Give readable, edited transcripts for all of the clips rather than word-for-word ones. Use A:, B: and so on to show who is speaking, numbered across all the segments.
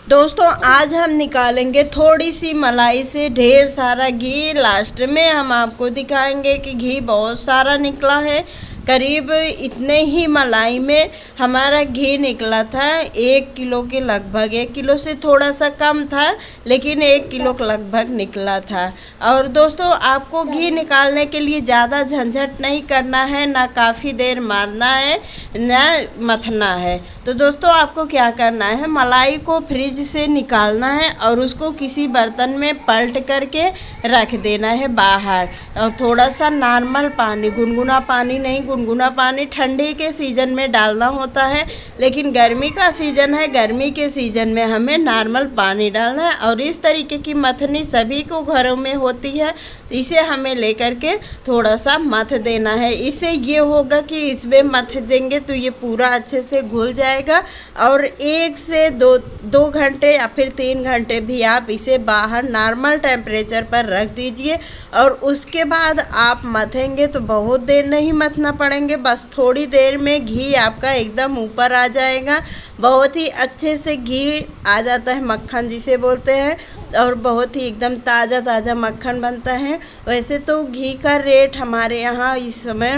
A: दोस्तों आज हम निकालेंगे थोड़ी सी मलाई से ढेर सारा घी। लास्ट में हम आपको दिखाएंगे कि घी बहुत सारा निकला है। करीब इतने ही मलाई में हमारा घी निकला था 1 किलो के लगभग। 1 किलो से थोड़ा सा कम था, लेकिन 1 किलो के लगभग निकला था। और दोस्तों आपको घी निकालने के लिए ज़्यादा झंझट नहीं करना है, ना काफ़ी देर मारना है, ना मथना है। तो दोस्तों आपको क्या करना है, मलाई को फ्रिज से निकालना है और उसको किसी बर्तन में पलट करके रख देना है बाहर। और थोड़ा सा नॉर्मल पानी, गुनगुना पानी नहीं, गुनगुना पानी ठंडी के सीज़न में डालना होता है, लेकिन गर्मी का सीज़न है, गर्मी के सीज़न में हमें नॉर्मल पानी डालना है। और इस तरीके की मथनी सभी को घरों में होती है, इसे हमें लेकर के थोड़ा सा मथ देना है। इससे ये होगा कि इसमें मथ देंगे तो ये पूरा अच्छे से घुल जाएगा। और 1 से 2 घंटे या फिर 3 घंटे भी आप इसे बाहर नॉर्मल टेम्परेचर पर रख दीजिए। और उसके बाद आप मथेंगे तो बहुत देर नहीं मथना पड़ेंगे, बस थोड़ी देर में घी आपका एकदम ऊपर आ जाएगा। बहुत ही अच्छे से घी आ जाता है, मक्खन जिसे बोलते हैं, और बहुत ही एकदम ताज़ा ताज़ा मक्खन बनता है। वैसे तो घी का रेट हमारे यहाँ इस समय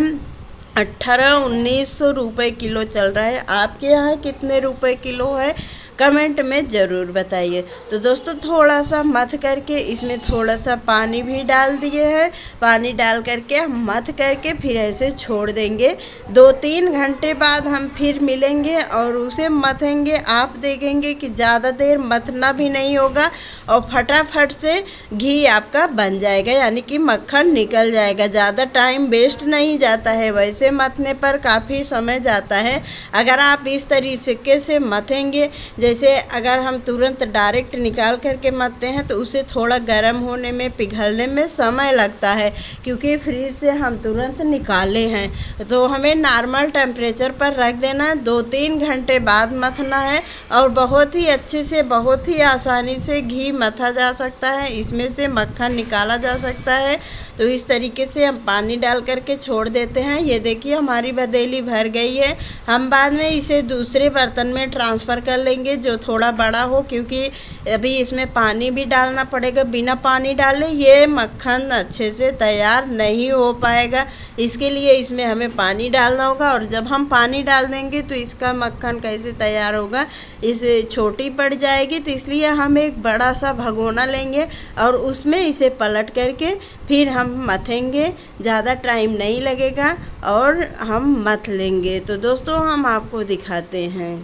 A: 1800-1900 रुपये किलो चल रहा है। आपके यहाँ कितने रुपए किलो है कमेंट में ज़रूर बताइए। तो दोस्तों थोड़ा सा मथ करके इसमें थोड़ा सा पानी भी डाल दिए हैं। पानी डाल करके हम मथ करके फिर ऐसे छोड़ देंगे। 2-3 घंटे बाद हम फिर मिलेंगे और उसे मथेंगे। आप देखेंगे कि ज़्यादा देर मथना भी नहीं होगा और फटाफट से घी आपका बन जाएगा, यानी कि मक्खन निकल जाएगा। ज़्यादा टाइम वेस्ट नहीं जाता है, वैसे मथने पर काफ़ी समय जाता है। अगर आप इस तरीके से मथेंगे, जैसे अगर हम तुरंत डायरेक्ट निकाल करके मथते हैं तो उसे थोड़ा गर्म होने में, पिघलने में समय लगता है, क्योंकि फ्रिज से हम तुरंत निकाले हैं। तो हमें नॉर्मल टेम्परेचर पर रख देना है। 2-3 घंटे बाद मथना है और बहुत ही अच्छे से, बहुत ही आसानी से घी मथा जा सकता है, इसमें से मक्खन निकाला जा सकता है। तो इस तरीके से हम पानी डाल करके छोड़ देते हैं। ये देखिए हमारी बदेली भर गई है। हम बाद में इसे दूसरे बर्तन में ट्रांसफ़र कर लेंगे जो थोड़ा बड़ा हो, क्योंकि अभी इसमें पानी भी डालना पड़ेगा। बिना पानी डाले ये मक्खन अच्छे से तैयार नहीं हो पाएगा, इसके लिए इसमें हमें पानी डालना होगा। और जब हम पानी डाल देंगे तो इसका मक्खन कैसे तैयार होगा, इसे छोटी पड़ जाएगी। तो इसलिए हम एक बड़ा सा भगोना लेंगे और उसमें इसे पलट करके फिर हम मथेंगे। ज़्यादा टाइम नहीं लगेगा और हम मथ लेंगे। तो दोस्तों हम आपको दिखाते हैं।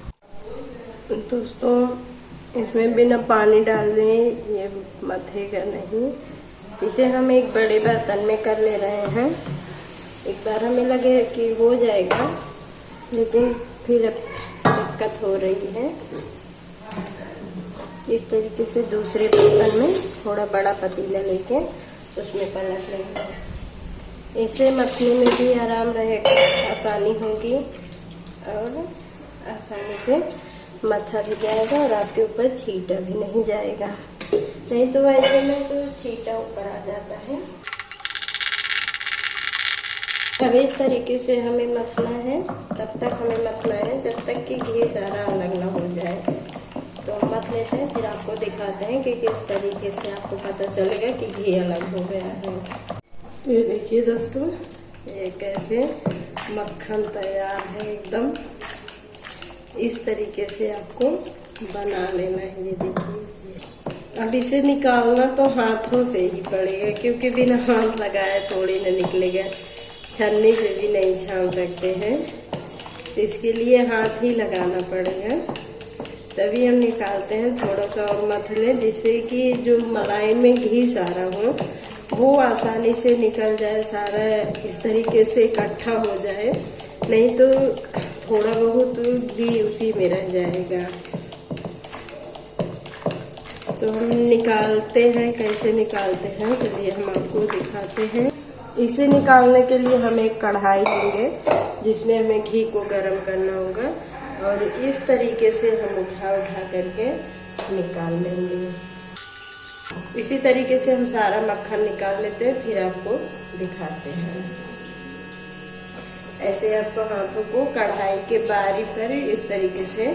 A: दोस्तों इसमें बिना पानी डाले ये मथेगा नहीं। इसे हम एक बड़े बर्तन में कर ले रहे हैं। एक बार हमें लगे कि हो जाएगा, लेकिन फिर अब दिक्कत हो रही है। इस तरीके से दूसरे बर्तन में थोड़ा बड़ा पतीला लेके उसमें पलट लेंगे। इसे मथने में भी आराम रहेगा, आसानी होगी और आसानी से मथा भी जाएगा और आपके ऊपर छींटा भी नहीं जाएगा। नहीं तो ऐसे में तो छींटा ऊपर आ जाता है। अब इस तरीके से हमें मथना है, तब तक हमें मथना है जब तक कि घी सारा अलग ना हो जाए। तो हम मथ लेते हैं, फिर आपको दिखाते हैं कि किस तरीके से आपको पता चलेगा कि घी अलग हो गया है। तो ये देखिए दोस्तों, ये कैसे मक्खन तैयार है एकदम। इस तरीके से आपको बना लेना है। ये देखिए, अब इसे निकालना तो हाथों से ही पड़ेगा, क्योंकि बिना हाथ लगाए थोड़ी ना निकलेगा। छन्नी से भी नहीं छान सकते हैं, इसके लिए हाथ ही लगाना पड़ेगा, तभी हम निकालते हैं। थोड़ा सा और मथ लें, जिससे कि जो मलाई में घी सारा हो वो आसानी से निकल जाए, सारा इस तरीके से इकट्ठा हो जाए। नहीं तो थोड़ा बहुत घी उसी में रह जाएगा। तो हम निकालते हैं, कैसे निकालते हैं चलिए हम आपको दिखाते हैं। इसे निकालने के लिए हम एक कढ़ाई लेंगे जिसमें हमें घी को गर्म करना होगा, और इस तरीके से हम उठा करके निकाल लेंगे। इसी तरीके से हम सारा मक्खन निकाल लेते हैं, फिर आपको दिखाते हैं। ऐसे आपको हाथों को कढ़ाई के बारी पर इस तरीके से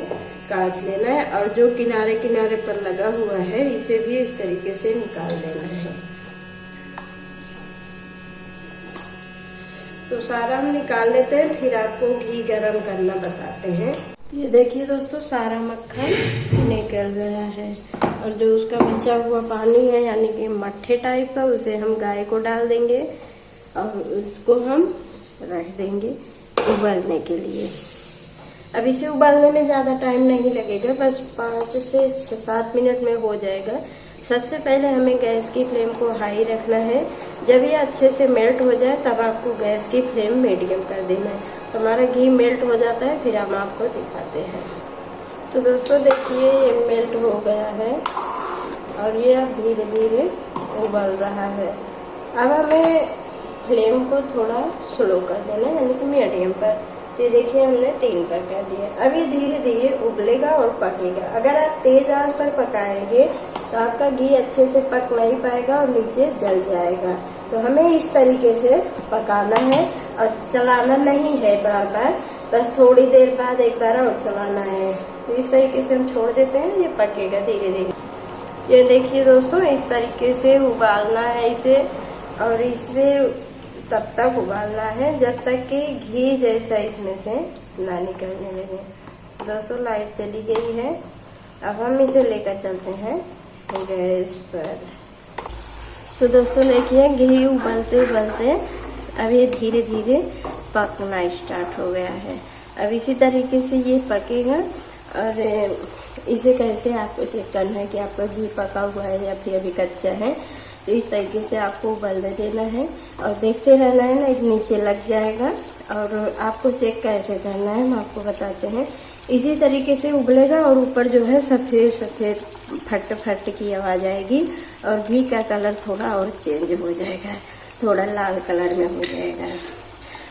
A: काट लेना है और जो किनारे किनारे पर लगा हुआ है इसे भी इस तरीके से निकाल लेना है। तो सारा हम निकाल लेते हैं, फिर आपको घी गरम करना बताते हैं। ये देखिए दोस्तों, सारा मक्खन निकल गया है और जो उसका बचा हुआ पानी है यानी कि मट्ठे टाइप का, उसे हम गाय को डाल देंगे और उसको हम रख देंगे उबलने के लिए। अब इसे उबालने में ज़्यादा टाइम नहीं लगेगा, बस 5 से 7 मिनट में हो जाएगा। सबसे पहले हमें गैस की फ्लेम को हाई रखना है। जब ये अच्छे से मेल्ट हो जाए तब आपको गैस की फ्लेम मीडियम कर देना है। तो हमारा घी मेल्ट हो जाता है, फिर हम आपको दिखाते हैं। तो दोस्तों देखिए, ये मेल्ट हो गया है और ये अब धीरे धीरे उबल रहा है। अब हमें फ्लेम को थोड़ा स्लो कर देना है, यानी कि मीडियम पर। तो ये देखिए, हमने 3 पर कर दिया। अब ये धीरे धीरे उबलेगा और पकेगा। अगर आप तेज आंच पर पकाएंगे तो आपका घी अच्छे से पक नहीं पाएगा और नीचे जल जाएगा। तो हमें इस तरीके से पकाना है और चलाना नहीं है बार बार, बस थोड़ी देर बाद एक बार और चलाना है। तो इस तरीके से हम छोड़ देते हैं, ये पकेगा धीरे धीरे। ये देखिए दोस्तों, इस तरीके से उबालना है इसे, और इसे तब तक उबालना है जब तक कि घी जैसा इसमें से ना निकलने लगे। दोस्तों लाइट चली गई है, अब हम इसे लेकर चलते हैं गैस पर। तो दोस्तों देखिए, घी उबलते उबलते अब ये धीरे धीरे पकना स्टार्ट हो गया है। अब इसी तरीके से ये पकेगा और इसे कैसे आपको चेक करना है कि आपका घी पका हुआ है या फिर अभी कच्चा है। तो इस तरीके से आपको उबलने देना है और देखते रहना है, ना नीचे लग जाएगा। और आपको चेक कैसे करना है हम आपको बताते हैं। इसी तरीके से उबलेगा और ऊपर जो है सफ़ेद सफ़ेद फट फट की आवाज़ आएगी और घी का कलर थोड़ा और चेंज हो जाएगा, थोड़ा लाल कलर में हो जाएगा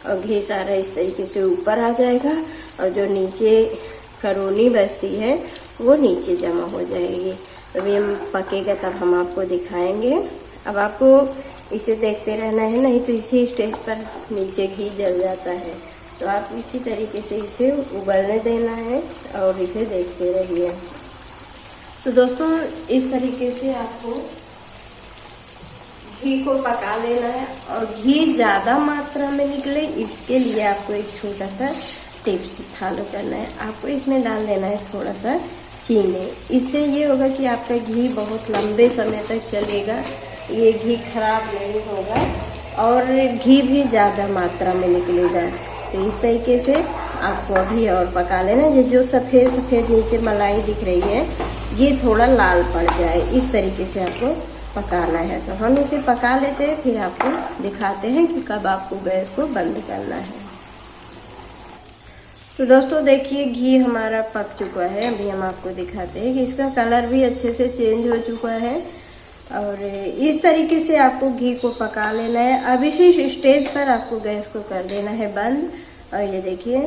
A: और घी सारा इस तरीके से ऊपर आ जाएगा और जो नीचे करोनी बचती है वो नीचे जमा हो जाएगी। तब ये पकेगा तब हम आपको दिखाएंगे। अब आपको इसे देखते रहना है, नहीं तो इसी स्टेज पर नीचे घी जल जाता है। तो आप इसी तरीके से इसे उबलने देना है और इसे देखते रहिए। तो दोस्तों इस तरीके से आपको घी को पका लेना है और घी ज़्यादा मात्रा में निकले इसके लिए आपको एक छोटा सा टिप्स फॉलो करना है। आपको इसमें डाल देना है थोड़ा सा चीनी। इससे ये होगा कि आपका घी बहुत लंबे समय तक चलेगा, ये घी खराब नहीं होगा और घी भी ज़्यादा मात्रा में निकलेगा। तो इस तरीके से आपको अभी और पका लेना। ये जो सफ़ेद सफ़ेद नीचे मलाई दिख रही है ये थोड़ा लाल पड़ जाए, इस तरीके से आपको पकाना है। तो हम इसे पका लेते हैं, फिर आपको दिखाते हैं कि कब आपको गैस को बंद करना है। तो दोस्तों देखिए, घी हमारा पक चुका है। अभी हम आपको दिखाते हैं कि इसका कलर भी अच्छे से चेंज हो चुका है और इस तरीके से आपको घी को पका लेना है। अब इसी स्टेज पर आपको गैस को कर देना है बंद। और ये देखिए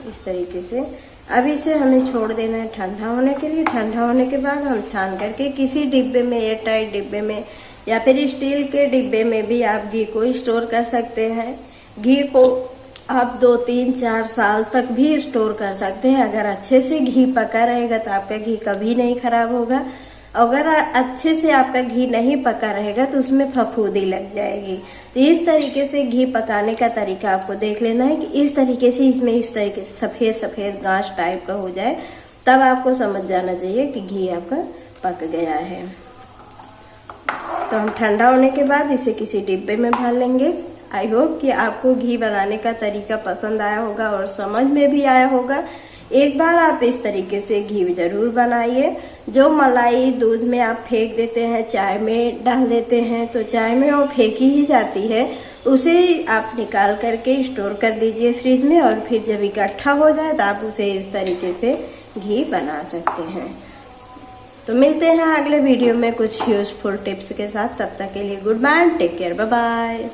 A: इस तरीके से अब इसे हमें छोड़ देना है ठंडा होने के लिए। ठंडा होने के बाद हम छान करके किसी डिब्बे में, एयर टाइट डिब्बे में या फिर स्टील के डिब्बे में भी आप घी को स्टोर कर सकते हैं। घी को आप 2, 3, 4 साल तक भी स्टोर कर सकते हैं। अगर अच्छे से घी पका रहेगा तो आपका घी कभी नहीं खराब होगा। अगर अच्छे से आपका घी नहीं पका रहेगा तो उसमें फफूंदी लग जाएगी। तो इस तरीके से घी पकाने का तरीका आपको देख लेना है कि इस तरीके से इसमें इस तरीके से सफ़ेद सफ़ेद गांठ टाइप का हो जाए, तब आपको समझ जाना चाहिए कि घी आपका पक गया है। तो हम ठंडा होने के बाद इसे किसी डिब्बे में भर लेंगे। आई होप कि आपको घी बनाने का तरीका पसंद आया होगा और समझ में भी आया होगा। एक बार आप इस तरीके से घी ज़रूर बनाइए। जो मलाई दूध में आप फेंक देते हैं, चाय में डाल देते हैं, तो चाय में वो फेंकी ही जाती है, उसे आप निकाल करके स्टोर कर दीजिए फ्रिज में और फिर जब इकट्ठा हो जाए तो आप उसे इस तरीके से घी बना सकते हैं। तो मिलते हैं अगले वीडियो में कुछ यूज़फुल टिप्स के साथ। तब तक के लिए goodbye, take care, bye bye.